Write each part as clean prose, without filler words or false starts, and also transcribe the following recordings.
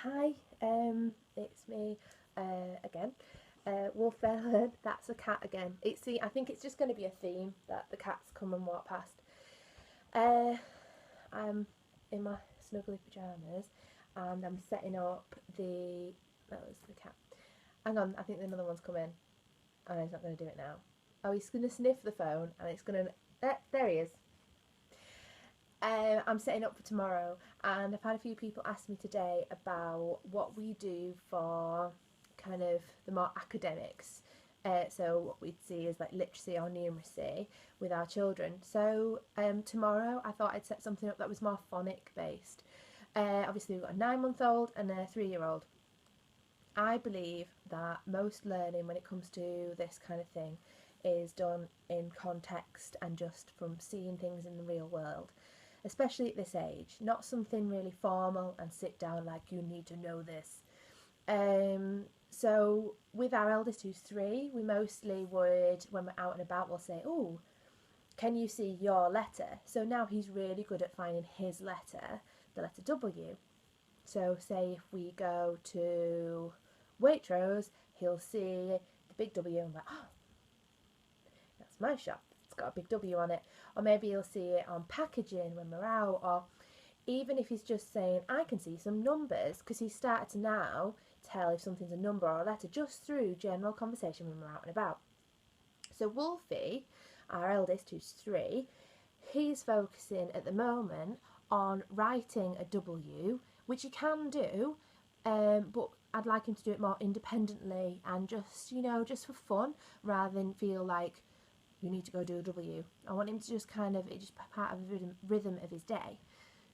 Hi, it's me again. Wolf Bellhead, that's a cat again. I think it's just going to be a theme that the cats come and walk past. I'm in my snuggly pyjamas and I'm setting up the. That was the cat. Hang on, I think another one's come in. Oh, he's not going to do it now. Oh, he's going to sniff the phone and it's going to. There he is. I'm setting up for tomorrow, and I've had a few people ask me today about what we do for kind of the more academics. So what we'd see is like literacy or numeracy with our children. So tomorrow I thought I'd set something up that was more phonic based. Obviously we've got a 9-month-old and a 3-year-old. I believe that most learning when it comes to this kind of thing is done in context and just from seeing things in the real world, especially at this age. Not something really formal and sit down like you need to know this. So with our eldest who's 3, we mostly would, when we're out and about, we'll say, oh, can you see your letter? So now he's really good at finding his letter, the letter W. So say if we go to Waitrose, he'll see the big W and like, oh, that's my shop. It's got a big W on it. Or maybe he'll see it on packaging when we're out. Or even if he's just saying, I can see some numbers, because he's started to now tell if something's a number or a letter just through general conversation when we're out and about. So Wolfie, our eldest who's 3, he's focusing at the moment on writing a W, which he can do, but I'd like him to do it more independently and just, just for fun, rather than feel like you need to go do a W. I want him to just kind of, it's just part of the rhythm of his day.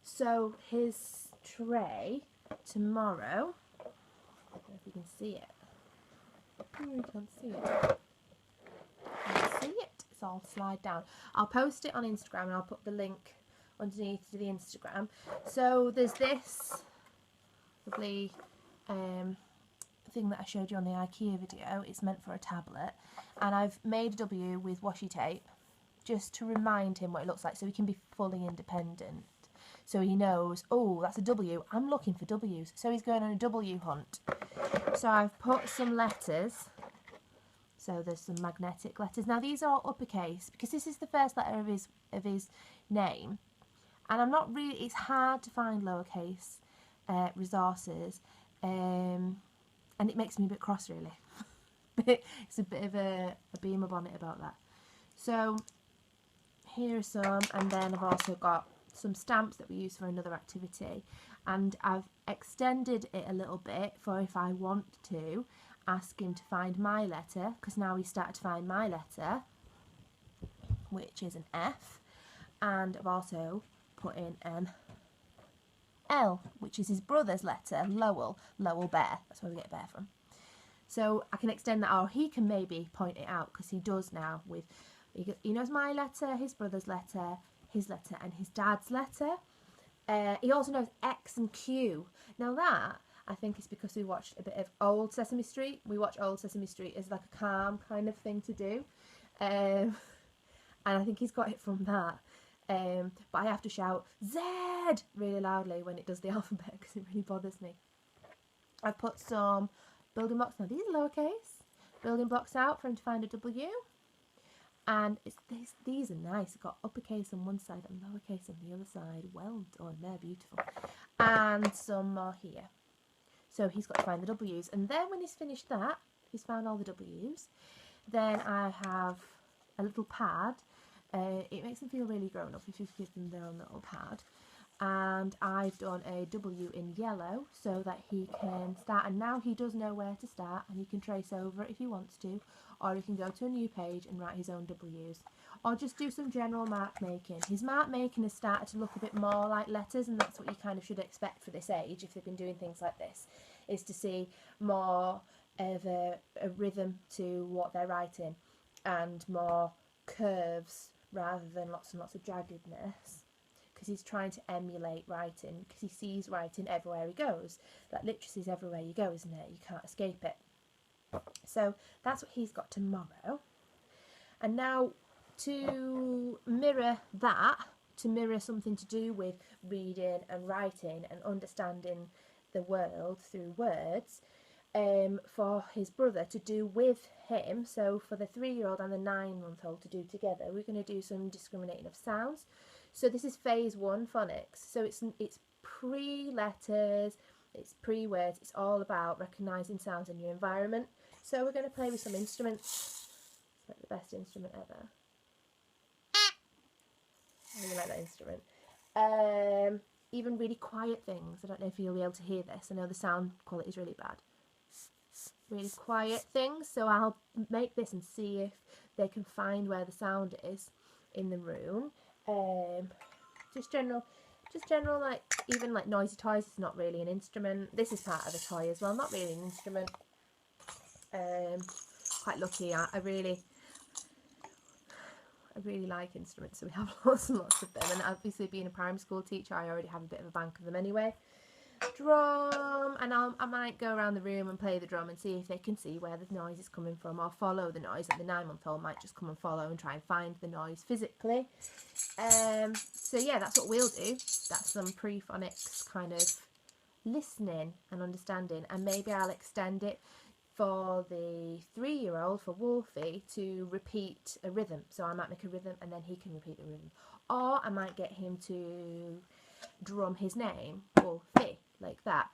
So his tray tomorrow, I don't know if you can see it. You can't see it. See it? It's all slide down. I'll post it on Instagram and I'll put the link underneath to the Instagram. So there's this lovely thing that I showed you on the IKEA video. It's meant for a tablet, and I've made a W with washi tape just to remind him what it looks like, so he can be fully independent. So he knows, oh, that's a W, I'm looking for W's. So he's going on a W hunt. So I've put some letters. So there's some magnetic letters. Now these are all uppercase because this is the first letter of his name. And I'm not really, it's hard to find lowercase resources. And it makes me a bit cross, really. It's a bit of a beamer bonnet about that. So here are some, and then I've also got some stamps that we use for another activity, and I've extended it a little bit for if I want to ask him to find my letter, because now he's started to find my letter, which is an F, and I've also put in an L, which is his brother's letter, Lowell Bear. That's where we get bear from. So I can extend that, or he can maybe point it out, because he does now with, he knows my letter, his brother's letter, his letter, and his dad's letter. He also knows X and Q. Now that, I think, is because we watched a bit of Old Sesame Street. We watch Old Sesame Street as like a calm kind of thing to do. And I think he's got it from that. But I have to shout Z really loudly when it does the alphabet because it really bothers me. I've put some building blocks, now these are lowercase, building blocks out for him to find a W. And these are nice. I've got uppercase on one side and lowercase on the other side. Well done, they're beautiful. And some more here. So he's got to find the W's. And then when he's finished that, he's found all the W's, then I have a little pad. It makes them feel really grown up if you give them their own little pad. And I've done a W in yellow so that he can start, and now he does know where to start, and he can trace over it if he wants to, or he can go to a new page and write his own W's, or just do some general mark making. His mark making has started to look a bit more like letters, and that's what you kind of should expect for this age if they've been doing things like this, is to see more of a rhythm to what they're writing and more curves rather than lots and lots of jaggedness, because he's trying to emulate writing, because he sees writing everywhere he goes. That literacy is everywhere you go, isn't it? You can't escape it. So that's what he's got tomorrow. And now to mirror that, to mirror something to do with reading and writing and understanding the world through words, for his brother to do with him. So for the 3-year-old and the 9-month-old to do together, we're going to do some discriminating of sounds. So this is phase 1 phonics. So it's pre-letters, it's pre-words, it's all about recognising sounds in your environment. So we're going to play with some instruments. It's like the best instrument ever. I really like that instrument. Even really quiet things. I don't know if you'll be able to hear this. I know the sound quality is really bad. Really quiet things. So I'll make this and see if they can find where the sound is in the room. Just general, like, even like noisy toys is not really an instrument. This is part of a toy as well, not really an instrument. Quite lucky. I really like instruments, so we have lots and lots of them. And obviously, being a primary school teacher, I already have a bit of a bank of them anyway. Drum, and I might go around the room and play the drum and see if they can see where the noise is coming from, or follow the noise. Like the 9-month-old might just come and follow and try and find the noise physically. So yeah, that's what we'll do. That's some pre-phonics kind of listening and understanding, and maybe I'll extend it for the 3-year-old, for Wolfie, to repeat a rhythm. So I might make a rhythm and then he can repeat the rhythm. Or I might get him to drum his name, Wolfie, like that.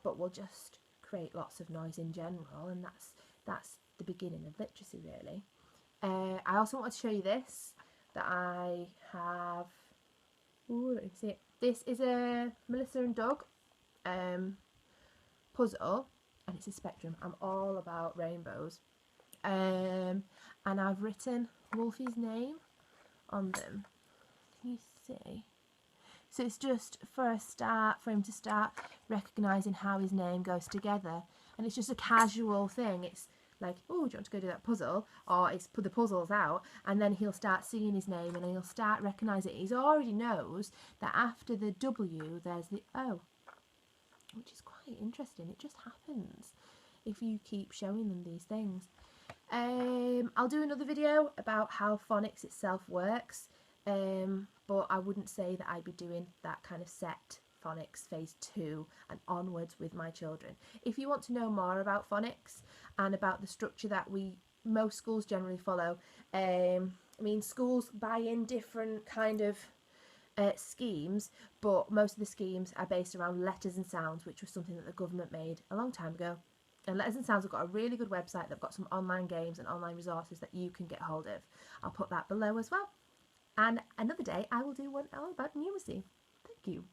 But we'll just create lots of noise in general, and that's the beginning of literacy, really. I also want to show you this, that I have. Ooh, let me see it. This is a Melissa and Doug puzzle, and it's a spectrum. I'm all about rainbows. And I've written Wolfie's name on them. Can you see? So it's just for him to start recognising how his name goes together. And it's just a casual thing. It's like, oh, do you want to go do that puzzle? Or it's put the puzzles out, and then he'll start seeing his name and he'll start recognising it. He already knows that after the W, there's the O, which is quite interesting. It just happens if you keep showing them these things. I'll do another video about how phonics itself works, but I wouldn't say that I'd be doing that kind of set phonics phase 2 and onwards with my children. If you want to know more about phonics and about the structure that most schools generally follow, I mean, schools buy in different kind of schemes, but most of the schemes are based around letters and sounds, which was something that the government made a long time ago. And Letters and Sounds have got a really good website. They've got some online games and online resources that you can get hold of. I'll put that below as well. And another day I will do one all about numeracy. Thank you.